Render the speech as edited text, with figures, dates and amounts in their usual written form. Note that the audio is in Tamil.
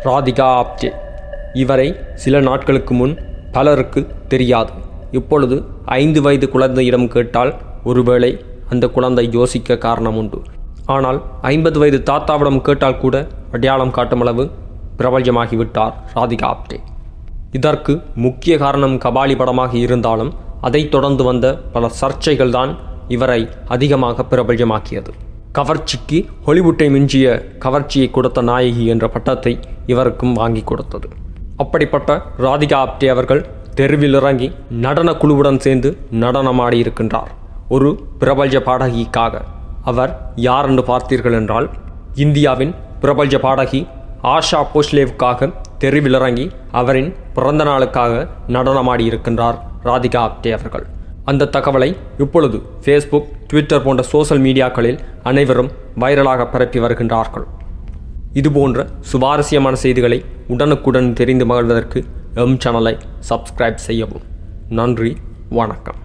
ராதிகா ஆப்தே. இவரை சில நாட்களுக்கு முன் பலருக்கு தெரியாது. இப்பொழுது 5 வயது குழந்தையிடம் கேட்டால் ஒருவேளை அந்த குழந்தை யோசிக்க காரணம் உண்டு. ஆனால் 50 வயது தாத்தாவிடம் கேட்டால் கூட அடையாளம் காட்டும் அளவு பிரபல்யமாகிவிட்டார் ராதிகா ஆப்தே. இதற்கு முக்கிய காரணம் கபாலி படமாக இருந்தாலும் அதைத் தொடர்ந்து வந்த பல சர்ச்சைகள் தான் இவரை அதிகமாக பிரபல்யமாக்கியது. கவர்ச்சிக்கு ஹாலிவுட்டை மிஞ்சிய கவர்ச்சியை கொடுத்த நாயகி என்ற பட்டத்தை இவருக்கும் வாங்கி கொடுத்தது. அப்படிப்பட்ட ராதிகா ஆப்தே அவர்கள் தெருவில் இறங்கி நடன குழுவுடன் சேர்ந்து நடனமாடி இருக்கின்றார். ஒரு பிரபல்ய பாடகிக்காக. அவர் யார் என்று பார்த்தீர்கள் என்றால், இந்தியாவின் பிரபல்ய பாடகி ஆஷா போஸ்லேவுக்காக தெருவில் இறங்கி அவரின் பிறந்த நாளுக்காக நடனமாடி இருக்கின்றார் ராதிகா ஆப்தே அவர்கள். அந்த தகவலை இப்பொழுது ஃபேஸ்புக், ட்விட்டர் போன்ற சோஷியல் மீடியாக்களில் அனைவரும் வைரலாக பரப்பி வருகின்றார்கள். இதுபோன்ற சுவாரஸ்யமான செய்திகளை உடனுக்குடன் தெரிந்து மகிழ்வதற்கு எம் சேனலை சப்ஸ்கிரைப் செய்யவும். நன்றி, வணக்கம்.